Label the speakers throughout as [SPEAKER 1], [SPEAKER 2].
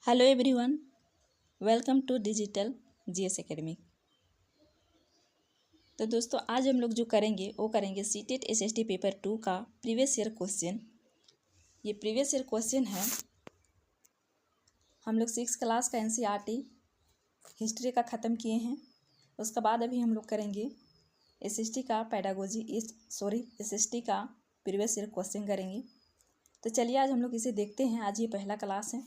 [SPEAKER 1] Hello everyone, welcome to digital GS academy. तो दोस्तों आज हम लोग जो करेंगे वो करेंगे सीटेट एसएसटी पेपर 2 का प्रीवियस ईयर क्वेश्चन। ये प्रीवियस ईयर क्वेश्चन है। हम लोग 6 क्लास का एनसीईआरटी हिस्ट्री का ख़त्म किए हैं। उसके बाद अभी हम लोग करेंगे एसएसटी का एसएसटी का प्रीवियस ईयर क्वेश्चन करेंगे। तो चलिए आज हम लोग इसे देखते हैं। आज ये पहला क्लास है।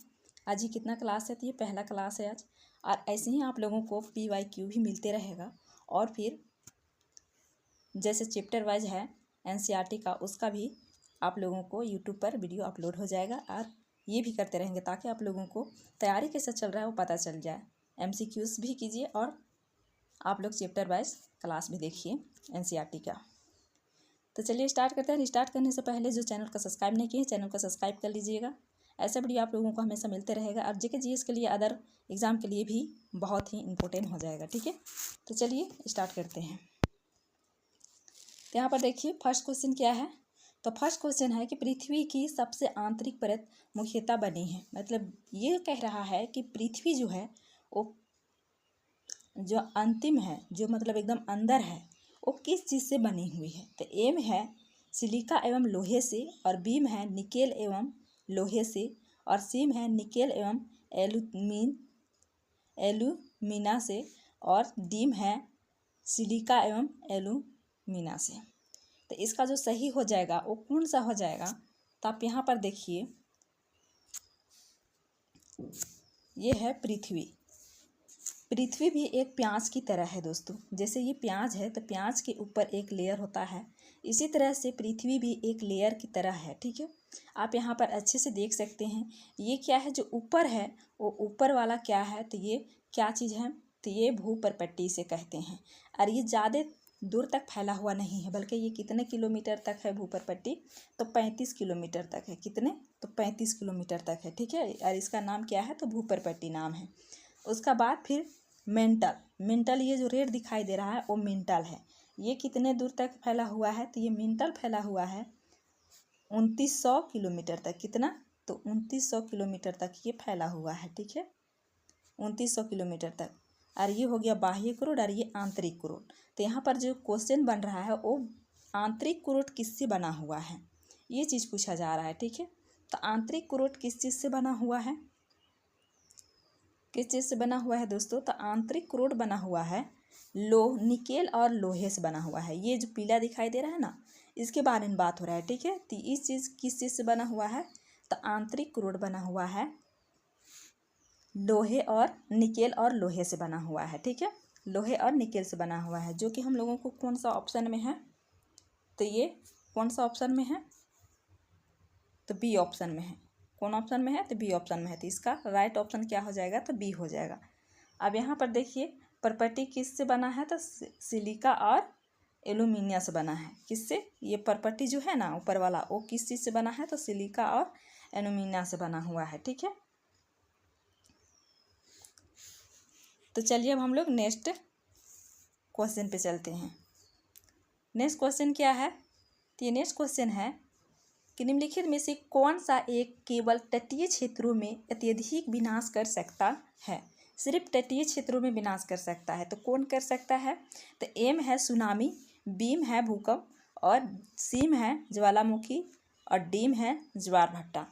[SPEAKER 1] आज ये कितना क्लास है? तो ये पहला क्लास है आज। और ऐसे ही आप लोगों को PYQ भी मिलते रहेगा और फिर जैसे चैप्टर वाइज है एनसीईआरटी का, उसका भी आप लोगों को यूट्यूब पर वीडियो अपलोड हो जाएगा। और ये भी करते रहेंगे ताकि आप लोगों को तैयारी कैसे चल रहा है वो पता चल जाए। MCQs भी कीजिए और आप लोग चैप्टर वाइज क्लास भी देखिए एनसीईआरटी का। तो चलिए स्टार्ट करते हैं। स्टार्ट करने से पहले जो चैनल का सब्सक्राइब नहीं किए चैनल को सब्सक्राइब कर लीजिएगा। ऐसा वीडियो आप लोगों को हमेशा मिलते रहेगा और जीके जीएस के लिए, अदर एग्ज़ाम के लिए भी बहुत ही इम्पोर्टेंट हो जाएगा। ठीक है, तो चलिए स्टार्ट करते हैं। तो यहाँ पर देखिए फर्स्ट क्वेश्चन क्या है। तो फर्स्ट क्वेश्चन है कि पृथ्वी की सबसे आंतरिक परत मुख्यतः बनी है। मतलब ये कह रहा है कि पृथ्वी जो है वो जो अंतिम है, जो मतलब एकदम अंदर है, वो किस चीज़ से बनी हुई है। तो एम है सिलिका एवं लोहे से, और बीम है निकेल एवं लोहे से, और सीम है निकेल एवं एल्यूमिना से, और डीम है सिलिका एवं एल्यूमिना से। तो इसका जो सही हो जाएगा वो कौन सा हो जाएगा? तो आप यहाँ पर देखिए, ये है पृथ्वी। पृथ्वी भी एक प्याज की तरह है दोस्तों। जैसे ये प्याज है तो प्याज के ऊपर एक लेयर होता है, इसी तरह से पृथ्वी भी एक लेयर की तरह है। ठीक है, आप यहाँ पर अच्छे से देख सकते हैं। ये क्या है जो ऊपर है, वो ऊपर वाला क्या है? तो ये क्या चीज़ है? तो ये भूपर्पट्टी से कहते हैं। और ये ज़्यादा दूर तक फैला हुआ नहीं है, बल्कि ये कितने किलोमीटर तक है भूपर्पट्टी? तो 35 किलोमीटर तक है। कितने? तो 35 किलोमीटर तक है। ठीक है, और इसका नाम क्या है? तो भूपर्पट्टी नाम है। उसका बाद फिर मेंटल, ये जो रेड दिखाई दे रहा है वो मेंटल है। ये कितने दूर तक फैला हुआ है? तो ये मेंटल फैला हुआ है 2900 किलोमीटर तक। कितना? तो 2900 किलोमीटर तक ये फैला हुआ है। ठीक है, 2900 किलोमीटर तक। और ये हो गया बाह्य क्रोड और ये आंतरिक क्रोड। तो यहाँ पर जो क्वेश्चन बन रहा है वो आंतरिक क्रोड किससे बना हुआ है, ये चीज़ पूछा जा रहा है। ठीक है, तो आंतरिक क्रोड किस चीज़ से बना हुआ है? किस चीज़ से बना हुआ है दोस्तों? तो आंतरिक क्रोड बना हुआ है निकेल और लोहे से बना हुआ है। ये जो पीला दिखाई दे रहा है ना, इसके बारे में बात हो रहा है। ठीक है, तो इस चीज़ किस चीज़ से बना हुआ है? तो आंतरिक क्रोड बना हुआ है लोहे और निकेल और लोहे से बना हुआ है। ठीक है, लोहे और निकेल से बना हुआ है, जो कि हम लोगों को कौन सा ऑप्शन में है? तो ये कौन सा ऑप्शन में है? तो बी ऑप्शन में है। कौन ऑप्शन में है? तो बी ऑप्शन में है। तो इसका राइट ऑप्शन क्या हो जाएगा? तो बी हो जाएगा। अब यहाँ पर देखिए पर्पटी किस से बना है? तो सिलिका और एल्यूमिनियम से बना है। किससे? ये पर्पटी जो है ना ऊपर वाला, वो किस चीज़ से बना है? तो सिलिका और एल्यूमिनियम से बना हुआ है। ठीक है, तो चलिए अब हम लोग नेक्स्ट क्वेश्चन पे चलते हैं। नेक्स्ट क्वेश्चन क्या है? तो ये नेक्स्ट क्वेश्चन है कि निम्नलिखित में से कौन सा एक केवल तटीय क्षेत्रों में अत्यधिक विनाश कर सकता है? सिर्फ तटीय क्षेत्रों में विनाश कर सकता है। तो कौन कर सकता है? तो एम है सुनामी, बीम है भूकंप, और सीम है ज्वालामुखी, और डीम है ज्वार भट्टा।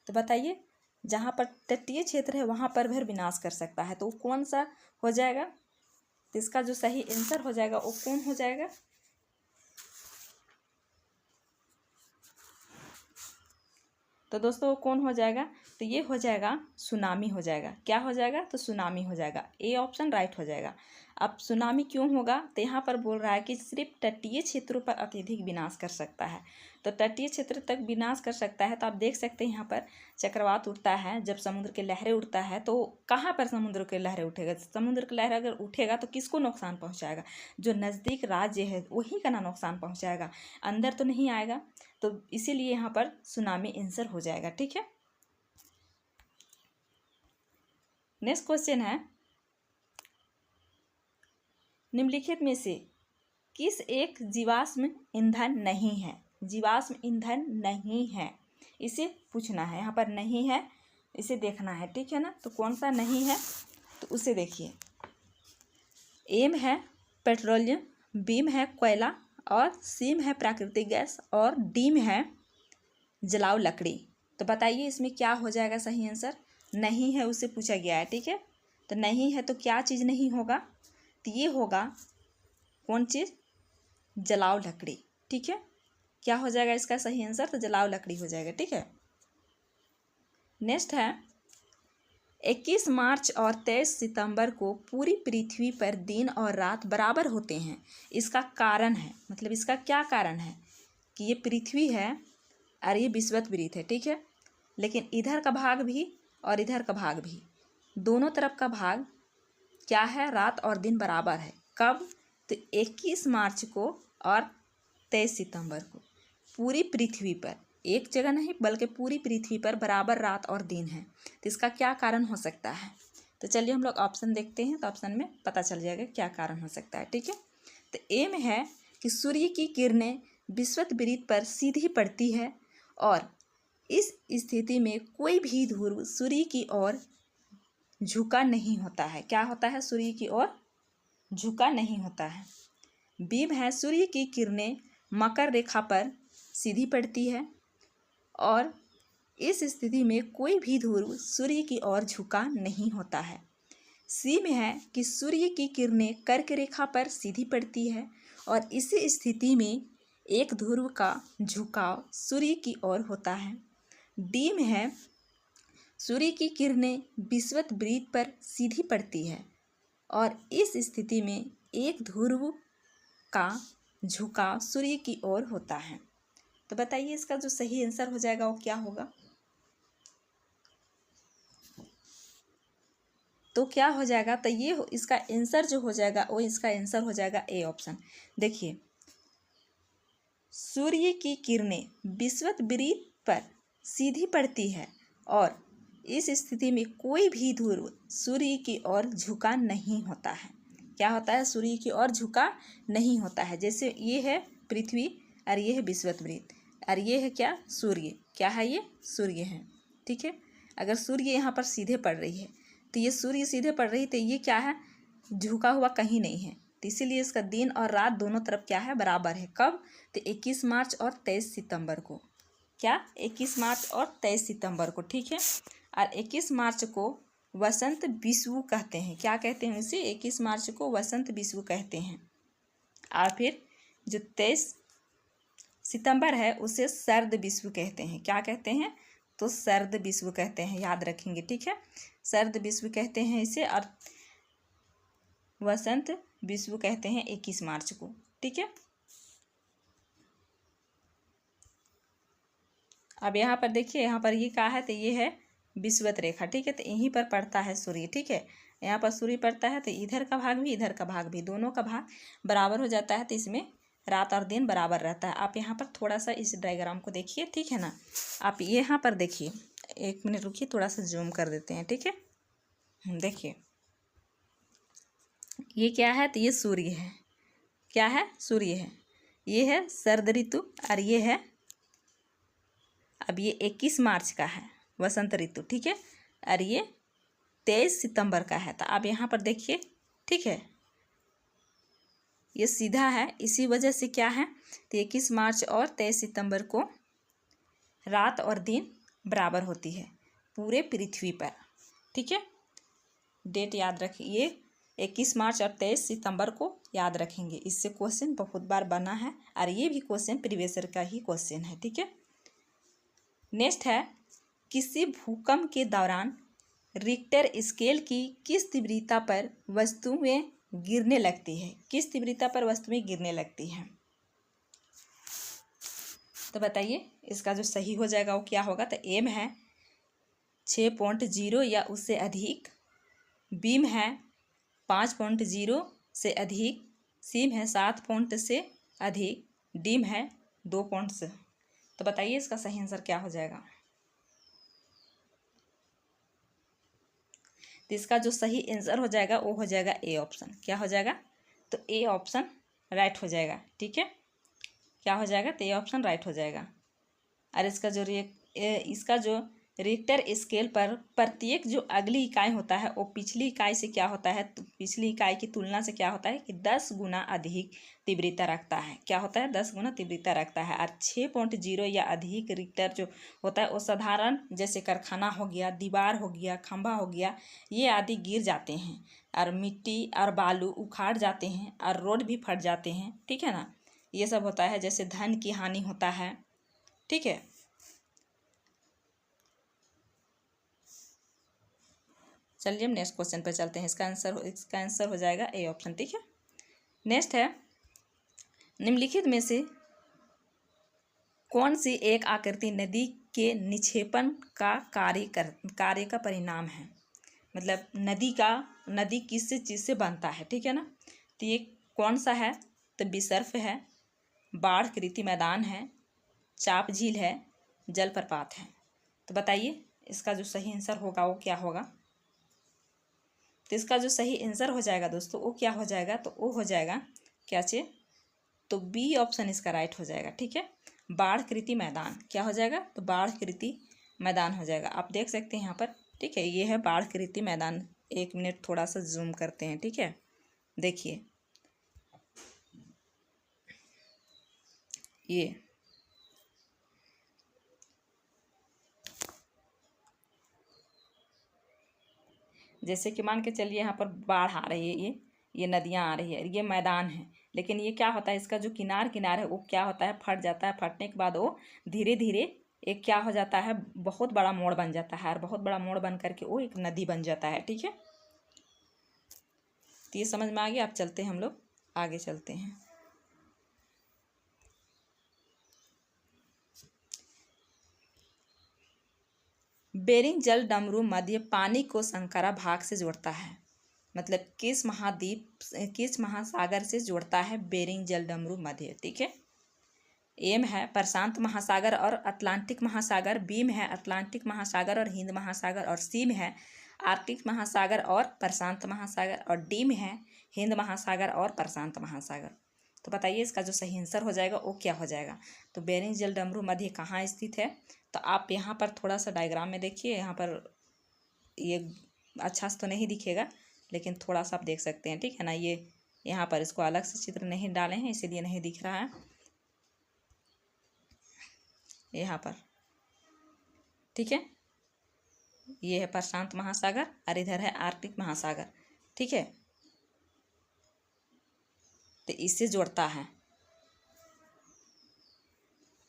[SPEAKER 1] तो बताइए, जहाँ पर तटीय क्षेत्र है वहाँ पर भी विनाश कर सकता है, तो वो कौन सा हो जाएगा? तो इसका जो सही आंसर हो जाएगा वो कौन हो जाएगा? तो दोस्तों कौन हो जाएगा? तो ये हो जाएगा सुनामी हो जाएगा। क्या हो जाएगा? तो सुनामी हो जाएगा। ए ऑप्शन राइट हो जाएगा। अब सुनामी क्यों होगा? तो यहाँ पर बोल रहा है कि सिर्फ तटीय क्षेत्रों पर अत्यधिक विनाश कर सकता है। तो तटीय क्षेत्र तक विनाश कर सकता है। तो आप देख सकते हैं यहाँ पर चक्रवात उठता है, जब समुद्र के लहरें उठता है तो कहाँ पर समुद्र के लहरें उठेगा? समुद्र की लहर अगर उठेगा तो किसको नुकसान पहुँचाएगा? जो नज़दीक राज्य है वही का ना नुकसान पहुँचाएगा, अंदर तो नहीं आएगा। तो इसीलिए यहाँ पर सुनामी आंसर हो जाएगा। ठीक है, नेक्स्ट क्वेश्चन है निम्नलिखित में से किस एक जीवाश्म ईंधन नहीं है? जीवाश्म ईंधन नहीं है, इसे पूछना है। यहाँ पर नहीं है इसे देखना है, ठीक है ना। तो कौन सा नहीं है तो उसे देखिए। एम है पेट्रोलियम, बीम है कोयला और सीम है प्राकृतिक गैस और डीम है जलाऊ लकड़ी। तो बताइए इसमें क्या हो जाएगा सही आंसर। नहीं है उससे पूछा गया है, ठीक है। तो नहीं है तो क्या चीज़ नहीं होगा, तो ये होगा कौन चीज़, जलाऊ लकड़ी, ठीक है। क्या हो जाएगा इसका सही आंसर, तो जलाऊ लकड़ी हो जाएगा, ठीक है। नेक्स्ट है 21 मार्च और 23 सितंबर को पूरी पृथ्वी पर दिन और रात बराबर होते हैं। इसका कारण है, मतलब इसका क्या कारण है कि ये पृथ्वी है और ये विषुवत है, ठीक है। लेकिन इधर का भाग भी और इधर का भाग भी, दोनों तरफ का भाग क्या है, रात और दिन बराबर है। कब, तो 21 मार्च को और 23 सितंबर को पूरी पृथ्वी पर, एक जगह नहीं बल्कि पूरी पृथ्वी पर बराबर रात और दिन है। तो इसका क्या कारण हो सकता है, तो चलिए हम लोग ऑप्शन देखते हैं। तो ऑप्शन में पता चल जाएगा क्या कारण हो सकता है, ठीक है। तो एम है कि सूर्य की किरणें विषुवत पर सीधी पड़ती है और इस स्थिति में कोई भी ध्रुव सूर्य की ओर झुका नहीं होता है। क्या होता है, सूर्य की ओर झुका नहीं होता है। बीम है सूर्य की किरणें मकर रेखा पर सीधी पड़ती है और इस स्थिति में कोई भी ध्रुव सूर्य की ओर झुका नहीं होता है। सीम है कि सूर्य की किरणें कर्क रेखा पर सीधी पड़ती है और इसी स्थिति में एक ध्रुव का झुकाव सूर्य की ओर होता है। डीम है सूर्य की किरणें विषुवत पर सीधी पड़ती है और इस स्थिति में एक ध्रुव का झुकाव सूर्य की ओर होता है। तो बताइए इसका जो सही आंसर हो जाएगा वो क्या होगा। तो क्या हो जाएगा, तो ये इसका आंसर जो हो जाएगा वो इसका आंसर हो जाएगा ए ऑप्शन। देखिए सूर्य की किरणें विषुवत पर सीधी पड़ती है और इस स्थिति में कोई भी ध्रुव सूर्य की ओर झुका नहीं होता है। क्या होता है, सूर्य की ओर झुका नहीं होता है। जैसे ये है पृथ्वी और ये है विषुवत और ये है क्या, सूर्य। क्या है, ये सूर्य है, ठीक है। अगर सूर्य यहाँ पर सीधे पड़ रही है तो ये सूर्य सीधे पड़ रही, तो ये क्या है, झुका हुआ कहीं नहीं है। तो इसीलिए इसका दिन और रात दोनों तरफ क्या है, बराबर है। कब, तो 21 मार्च और 23 सितंबर को। क्या, 21 मार्च और 23 सितंबर को, ठीक है। और 21 मार्च को वसंत विषुव कहते हैं। क्या कहते हैं इसे, 21 मार्च को वसंत विषुव कहते हैं। और फिर जो 23 सितंबर है उसे शरद विषुव कहते हैं। क्या कहते हैं, तो शरद विषुव कहते हैं, याद रखेंगे, ठीक है। शरद विषुव कहते हैं इसे और वसंत विषुव कहते हैं 21 मार्च को, ठीक है। अब यहाँ पर देखिए, यहाँ पर ये क्या है, तो ये है विषुवत रेखा, ठीक है। तो यहीं पर पड़ता है सूर्य, ठीक है। यहाँ पर सूर्य पड़ता है तो इधर का भाग भी इधर का भाग भी, दोनों का भाग बराबर हो जाता है। तो इसमें रात और दिन बराबर रहता है। आप यहाँ पर थोड़ा सा इस डायग्राम को देखिए, ठीक है ना। आप यहाँ पर देखिए, 1 मिनट रुकिए, थोड़ा सा जूम कर देते हैं, ठीक है। देखिए ये क्या है, तो ये सूर्य है। क्या है, सूर्य है। ये है शरद ऋतु और ये है, अब ये 21 मार्च का है वसंत ऋतु, ठीक है। और ये 23 सितंबर का है। तो आप यहाँ पर देखिए, ठीक है, ये सीधा है, इसी वजह से क्या है, तो 21 मार्च और 23 सितंबर को रात और दिन बराबर होती है पूरे पृथ्वी पर, ठीक है। डेट याद रखिए, 21 मार्च और 23 सितंबर को याद रखेंगे। इससे क्वेश्चन बहुत बार बना है और ये भी क्वेश्चन प्रीवियस ईयर का ही क्वेश्चन है, ठीक है। नेक्स्ट है, किसी भूकंप के दौरान रिक्टर स्केल की किस तीव्रता पर वस्तुएं गिरने लगती है। किस तीव्रता पर वस्तुएं गिरने लगती हैं, तो बताइए इसका जो सही हो जाएगा वो क्या होगा। तो एम है 6.0 या उससे अधिक, बीम है 5.0 से अधिक, सीम है 7 पॉइंट से अधिक, डीम है 2 पॉइंट से। तो बताइए इसका सही आंसर क्या हो जाएगा। तो इसका जो सही आंसर हो जाएगा वो हो जाएगा ए ऑप्शन। क्या हो जाएगा, तो ए ऑप्शन राइट हो जाएगा, ठीक है। क्या हो जाएगा, तो ए ऑप्शन राइट हो जाएगा। और इसका जो रिक्टर स्केल पर प्रत्येक जो अगली इकाई होता है वो पिछली इकाई से क्या होता है, तो पिछली इकाई की तुलना से क्या होता है कि 10 गुना अधिक तीव्रता रखता है। क्या होता है, 10 गुना तीव्रता रखता है। और 6.0 या अधिक रिक्टर जो होता है वो साधारण जैसे कारखाना हो गया, दीवार हो गया, खंभा हो गया, ये आदि गिर जाते हैं और मिट्टी और बालू उखाड़ जाते हैं और रोड भी फट जाते हैं, ठीक है ना। ये सब होता है, जैसे धन की हानि होता है, ठीक है। चलिए हम नेक्स्ट क्वेश्चन पर चलते हैं। इसका आंसर हो जाएगा ए ऑप्शन, ठीक है। नेक्स्ट है, निम्नलिखित में से कौन सी एक आकृति नदी के निक्षेपण का कार्य का परिणाम है। मतलब नदी किस चीज़ से बनता है, ठीक है ना। तो ये कौन सा है, तो विसर्प है, बाढ़ कृति मैदान है, चाप झील है, जलप्रपात है। तो बताइए इसका जो सही आंसर होगा वो क्या होगा। तो इसका जो सही आंसर हो जाएगा दोस्तों वो क्या हो जाएगा, तो वो हो जाएगा क्या चे, तो बी ऑप्शन इसका राइट हो जाएगा, ठीक है। बाढ़ कृति मैदान क्या हो जाएगा, तो बाढ़ कृति मैदान हो जाएगा। आप देख सकते हैं यहाँ पर, ठीक है, ये है बाढ़ कृति मैदान। 1 मिनट थोड़ा सा जूम करते हैं, ठीक है। देखिए ये जैसे कि मान के चलिए यहाँ पर बाढ़ आ रही है, ये नदियाँ आ रही है, ये मैदान है, लेकिन ये क्या होता है, इसका जो किनार है वो क्या होता है, फट जाता है। फटने के बाद वो धीरे धीरे एक क्या हो जाता है, बहुत बड़ा मोड़ बन जाता है, और बहुत बड़ा मोड़ बन करके वो एक नदी बन जाता है, ठीक है। तो ये समझ में आ गया। आप चलते हैं, हम लोग आगे चलते हैं। बेरिंग जल डमरू मध्य पानी को संकरा भाग से जोड़ता है। मतलब किस महासागर से जोड़ता है बेरिंग जल डमरू मध्य, ठीक है। एम है प्रशांत महासागर और अटलांटिक महासागर, बी में है अटलांटिक महासागर और हिंद महासागर, और सी में है आर्कटिक महासागर और प्रशांत महासागर, और डी में है हिंद महासागर और प्रशांत महासागर। तो बताइए इसका जो सही आंसर हो जाएगा वो क्या हो जाएगा। तो बेरिंग जल डमरू मध्य कहाँ स्थित है, तो आप यहाँ पर थोड़ा सा डायग्राम में देखिए। यहाँ पर ये अच्छा से तो नहीं दिखेगा, लेकिन थोड़ा सा आप देख सकते हैं, ठीक है ना। ये यहाँ पर इसको अलग से चित्र नहीं डाले हैं, इसीलिए नहीं दिख रहा है यहाँ पर, ठीक है। ये है प्रशांत महासागर और इधर है आर्कटिक महासागर, ठीक है। तो इससे जोड़ता है।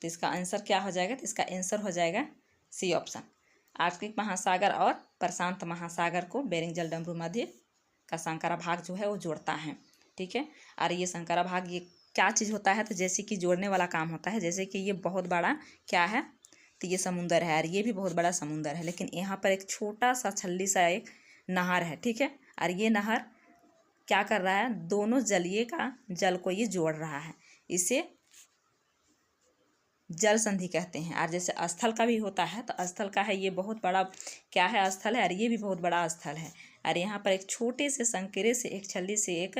[SPEAKER 1] तो इसका आंसर क्या हो जाएगा, तो इसका आंसर हो जाएगा सी ऑप्शन, आर्कटिक महासागर और प्रशांत महासागर को बेरिंग जल डमरू मध्य का संकरा भाग जो है वो जोड़ता है, ठीक है। और ये संकरा भाग ये क्या चीज़ होता है, तो जैसे कि जोड़ने वाला काम होता है। जैसे कि ये बहुत बड़ा क्या है, तो ये समुंदर है, और ये भी बहुत बड़ा समुंदर है, लेकिन यहाँ पर एक छोटा सा छल्ली सा एक नहर है, ठीक है। और ये नहर क्या कर रहा है, दोनों जल को ये जोड़ रहा है, इसे जल संधि कहते हैं। और जैसे स्थल का भी होता है, तो स्थल का है ये बहुत बड़ा क्या है, स्थल है, और ये भी बहुत बड़ा स्थल है। और यहाँ पर एक छोटे से संकरे से एक छल्ली से एक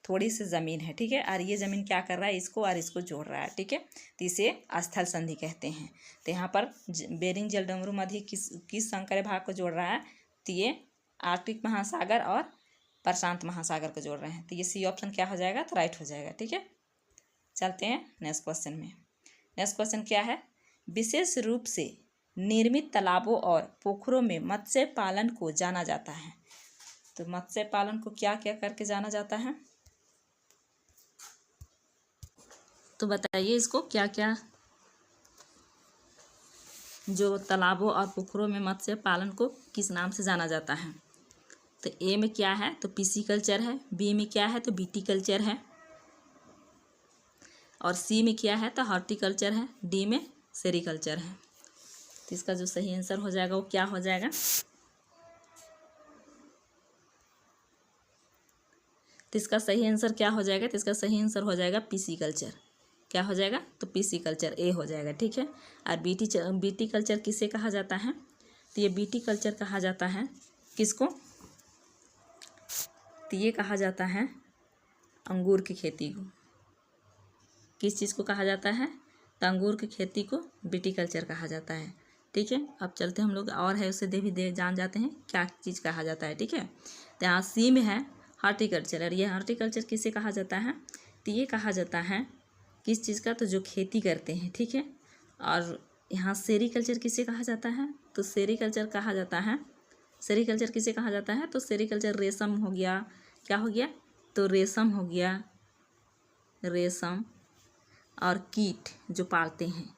[SPEAKER 1] थोड़ी सी ज़मीन है, ठीक है। और ये ज़मीन क्या कर रहा है, इसको और इसको जोड़ रहा है, ठीक है। तो इसे स्थल संधि कहते हैं। तो यहाँ पर बेरिंग जल डमरू मध्य किस संकरे भाग को जोड़ रहा है, तो ये आर्कटिक महासागर और प्रशांत महासागर को जोड़ रहे हैं। तो ये सी ऑप्शन क्या हो जाएगा, तो राइट हो जाएगा, ठीक है। चलते हैं नेक्स्ट क्वेश्चन में। नेक्स्ट क्वेश्चन क्या है, विशेष रूप से निर्मित तालाबों और पोखरों में मत्स्य पालन को जाना जाता है। तो मत्स्य पालन को क्या क्या करके जाना जाता है, तो बताइए इसको क्या क्या, जो तालाबों और पोखरों में मत्स्य पालन को किस नाम से जाना जाता है। तो ए में क्या है, तो पिसीकल्चर है, बी में क्या है, तो विटीकल्चर है, और सी में क्या है, तो हॉर्टिकल्चर है, डी में सेरिकल्चर है। तो इसका जो सही आंसर हो जाएगा वो क्या हो जाएगा, तो इसका सही आंसर क्या हो जाएगा, तो इसका सही आंसर हो जाएगा पिसीकल्चर। क्या हो जाएगा, तो पिसीकल्चर ए हो जाएगा, ठीक है। और बीटी कल्चर किसे कहा जाता है, तो ये बीटी कल्चर कहा जाता है किसको, तो ये कहा जाता है अंगूर की खेती को। किस चीज़ को कहा जाता है, तो अंगूर की खेती को विटीकल्चर कहा जाता है। ठीक है। अब चलते हम लोग और है उससे दे जान जाते हैं क्या चीज़ कहा जाता है। ठीक है, तो यहाँ सी में है हॉर्टिकल्चर, और ये हॉर्टिकल्चर किसे कहा जाता है, तो ये कहा जाता है किस चीज़ का, तो जो खेती करते हैं। ठीक है, और यहाँ सेरीकल्चर किसे कहा जाता है, तो सेरीकल्चर कहा जाता है, सेरीकल्चर किसे कहा जाता है, तो सेरीकल्चर रेशम हो गया, क्या हो गया, तो रेशम हो गया, रेशम और कीट जो पालते हैं।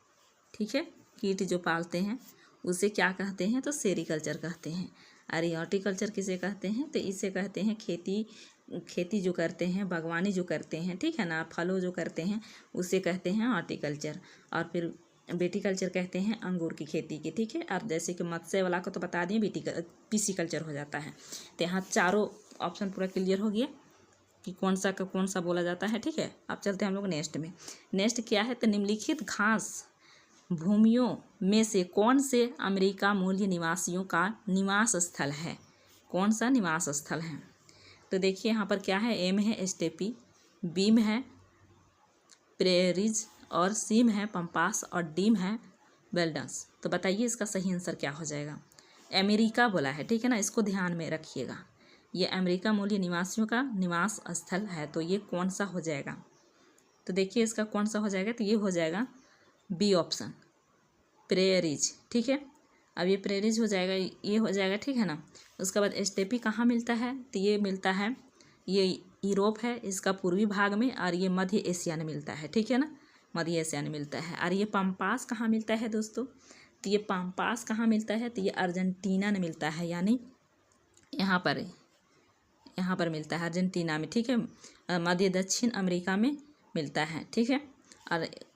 [SPEAKER 1] ठीक है, कीट जो पालते हैं उसे क्या कहते हैं, तो सेरीकल्चर कहते हैं। और हॉर्टिकल्चर किसे कहते हैं, तो इसे कहते हैं खेती जो करते हैं, बागवानी जो करते हैं, ठीक है ना, फलों जो करते हैं उसे कहते हैं हॉर्टिकल्चर। और फिर विटीकल्चर कहते हैं अंगूर की खेती की। ठीक है, अब जैसे कि मत्स्य वाला को तो बता दिए पिसिकल्चर हो जाता है। तो यहाँ चारों ऑप्शन पूरा क्लियर हो गया कि कौन सा बोला जाता है। ठीक है, अब चलते हैं हम लोग नेक्स्ट में। नेक्स्ट क्या है, तो निम्नलिखित घास भूमियों में से कौन से अमेरिका मूल निवासियों का निवास स्थल है, कौन सा निवास स्थल है। तो देखिए यहाँ पर क्या है, ए में है स्टेपी, बी में है प्रेरीज, और सी में है पंपास, और डी में है वेल्डन्स। तो बताइए इसका सही आंसर क्या हो जाएगा। अमेरिका बोला है, ठीक है ना, इसको ध्यान में रखिएगा, ये अमेरिका मूल निवासियों का निवास स्थल है, तो ये कौन सा हो जाएगा। तो देखिए इसका कौन सा हो जाएगा, तो ये हो जाएगा बी ऑप्शन, प्रेरीज। ठीक है, अब ये प्रेरीज हो जाएगा, ये हो जाएगा, ठीक है ना। उसके बाद स्टेपी कहाँ मिलता है, तो ये मिलता है, ये यूरोप है इसका पूर्वी भाग में, और ये मध्य एशिया में मिलता है। ठीक है ना, मध्य एशिया में मिलता है। और ये पंपास कहाँ मिलता है दोस्तों, तो ये पंपास कहाँ मिलता है, तो ये अर्जेंटीना में मिलता है, यानी यहाँ पर मिलता है अर्जेंटीना में। ठीक है, मध्य दक्षिण अमेरिका में मिलता है। ठीक है,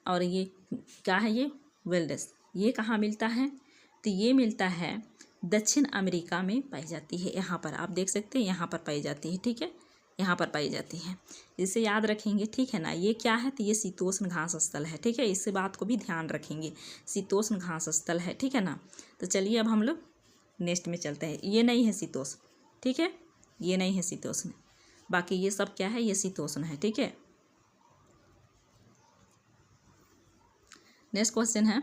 [SPEAKER 1] और ये क्या है, ये वेल्डेस, ये कहाँ मिलता है, तो ये मिलता है दक्षिण अमेरिका में पाई जाती है। यहाँ पर आप देख सकते हैं, यहाँ पर पाई जाती है। ठीक है, यहाँ पर पाई जाती है, इसे याद रखेंगे। ठीक है ना, ये क्या है, तो ये शीतोष्ण घास स्थल है। ठीक है, इस बात को भी ध्यान रखेंगे, शीतोष्ण घास स्थल है। ठीक है ना, तो चलिए अब हम लोग नेक्स्ट में चलते हैं। ये नहीं है शीतोष्ण, ठीक है, ये नहीं है शीतोष्ण, बाकी ये सब क्या है, ये शीतोष्ण है। ठीक है, नेक्स्ट क्वेश्चन है,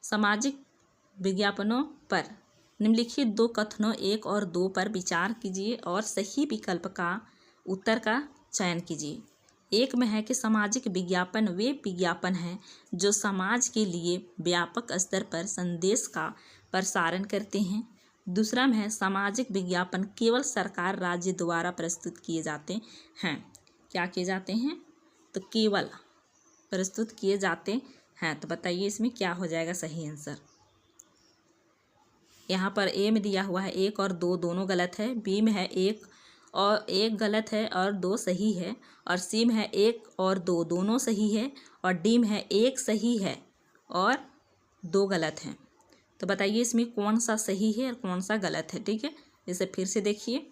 [SPEAKER 1] सामाजिक विज्ञापनों पर निम्नलिखित दो कथनों 1 और 2 पर विचार कीजिए और सही विकल्प का उत्तर का चयन कीजिए। एक में है कि सामाजिक विज्ञापन वे विज्ञापन हैं जो समाज के लिए व्यापक स्तर पर संदेश का प्रसारण करते हैं। दूसरा में है सामाजिक विज्ञापन केवल सरकार राज्य द्वारा प्रस्तुत किए जाते हैं। क्या किए जाते हैं, तो केवल प्रस्तुत किए जाते हैं। तो बताइए इसमें क्या हो जाएगा सही आंसर। यहाँ पर ए में दिया हुआ है 1 और 2 दोनों गलत है, बी में है 1 गलत है और 2 सही है, और सी में है 1 और 2 दोनों सही है, और डी में है 1 सही है और 2 गलत हैं। तो बताइए इसमें कौन सा सही है और कौन सा गलत है। ठीक है, इसे फिर से देखिए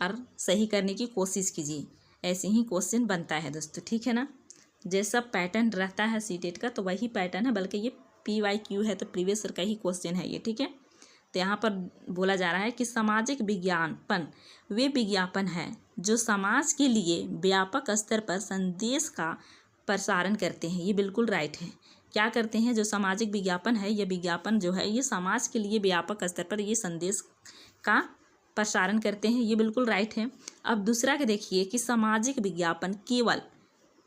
[SPEAKER 1] और सही करने की कोशिश कीजिए, ऐसे ही क्वेश्चन बनता है दोस्तों। ठीक है ना, जैसा पैटर्न रहता है सीटेट का तो वही पैटर्न है, बल्कि ये PYQ है, तो प्रीवियस ईयर का ही क्वेश्चन है ये। ठीक है, तो यहाँ पर बोला जा रहा है कि सामाजिक विज्ञापन वे विज्ञापन है जो समाज के लिए व्यापक स्तर पर संदेश का प्रसारण करते हैं। ये बिल्कुल राइट है। क्या करते हैं, जो सामाजिक विज्ञापन है, ये विज्ञापन जो है ये समाज के लिए व्यापक स्तर पर ये संदेश का प्रसारण करते हैं। ये बिल्कुल राइट है। अब दूसरा के देखिए कि सामाजिक विज्ञापन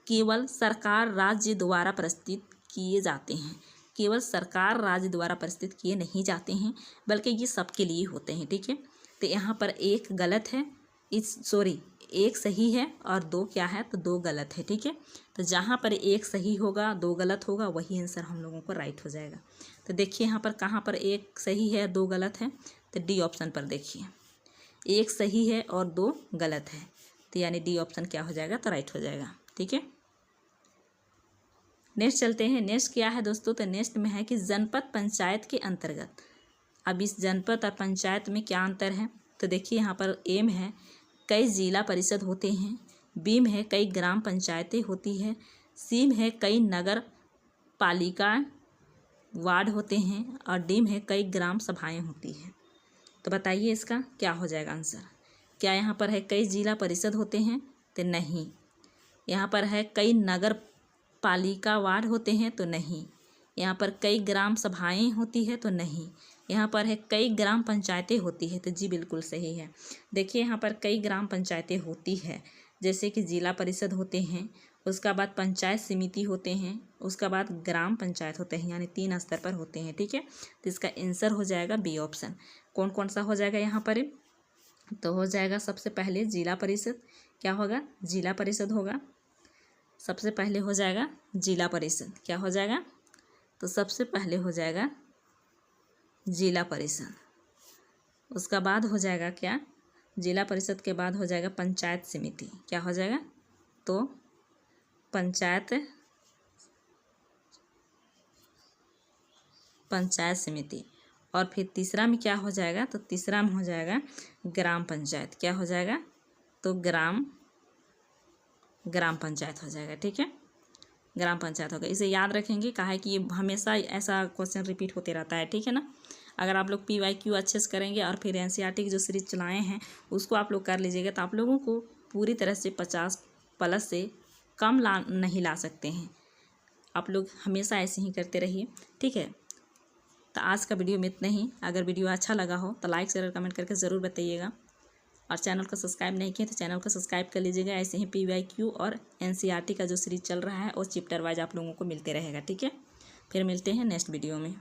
[SPEAKER 1] केवल सरकार राज्य द्वारा प्रस्तुत किए जाते हैं। केवल सरकार राज्य द्वारा प्रस्तुत किए नहीं जाते हैं, बल्कि ये सबके लिए होते हैं। ठीक है, तो यहाँ पर 1 गलत है, 1 सही है और 2 क्या है, तो 2 गलत है। ठीक है, तो जहाँ पर 1 सही होगा 2 गलत होगा वही आंसर हम लोगों को राइट हो जाएगा। तो देखिए यहाँ पर कहाँ पर 1 सही है 2 गलत है, तो डी ऑप्शन पर देखिए 1 सही है और 2 गलत है, तो यानी डी ऑप्शन क्या हो जाएगा, तो राइट हो जाएगा। ठीक है, नेक्स्ट चलते हैं। नेक्स्ट क्या है दोस्तों, तो नेक्स्ट में है कि जनपद पंचायत के अंतर्गत। अब इस जनपद और पंचायत में क्या अंतर है, तो देखिए यहाँ पर ए में है कई जिला परिषद होते हैं, बी में है कई ग्राम पंचायतें होती है, सी में है कई नगर पालिका वार्ड होते हैं, और डी में है कई ग्राम सभाएं होती हैं। तो बताइए इसका क्या हो जाएगा आंसर। क्या यहाँ पर है कई जिला परिषद होते हैं, तो नहीं। यहाँ पर है कई नगर पालिका वार्ड होते हैं, तो नहीं। यहाँ पर कई ग्राम सभाएं होती है तो नहीं। यहाँ पर है कई ग्राम पंचायतें होती है तो जी बिल्कुल सही है। देखिए यहाँ पर कई ग्राम पंचायतें होती है, जैसे कि जिला परिषद होते हैं, उसका बाद पंचायत समिति होते हैं, उसका बाद ग्राम पंचायत होते हैं, यानी 3 स्तर पर होते हैं। ठीक है, तो इसका आंसर हो जाएगा बी ऑप्शन। कौन कौन सा हो जाएगा यहाँ पर? तो हो जाएगा सबसे पहले जिला परिषद। क्या होगा? जिला परिषद होगा। सबसे पहले हो जाएगा जिला परिषद। क्या हो जाएगा? तो सबसे पहले हो जाएगा जिला परिषद। उसका बाद हो जाएगा क्या? जिला परिषद के बाद हो जाएगा पंचायत समिति। क्या हो जाएगा? तो पंचायत समिति। और फिर तीसरा में क्या हो जाएगा? तो तीसरा में हो जाएगा ग्राम पंचायत। क्या हो जाएगा? तो ग्राम पंचायत हो जाएगा। ठीक है, ग्राम पंचायत होगा। इसे याद रखेंगे, कहा है कि ये हमेशा ऐसा क्वेश्चन रिपीट होते रहता है। ठीक है ना। अगर आप लोग PYQ अच्छे से करेंगे और फिर NCERT की जो सीरीज चलाए हैं उसको आप लोग कर लीजिएगा तो आप लोगों को पूरी तरह से 50+ से कम नहीं ला सकते हैं। आप लोग हमेशा ऐसे ही करते रहिए। ठीक है, तो आज का वीडियो में इतना ही। अगर वीडियो अच्छा लगा हो तो लाइक शेयर कमेंट करके ज़रूर बताइएगा, और चैनल को सब्सक्राइब नहीं किया तो चैनल को सब्सक्राइब कर लीजिएगा। ऐसे ही PYQ और NCERT का जो सीरीज चल रहा है और चैप्टर वाइज आप लोगों को मिलते रहेगा। ठीक है, फिर मिलते हैं नेक्स्ट वीडियो में।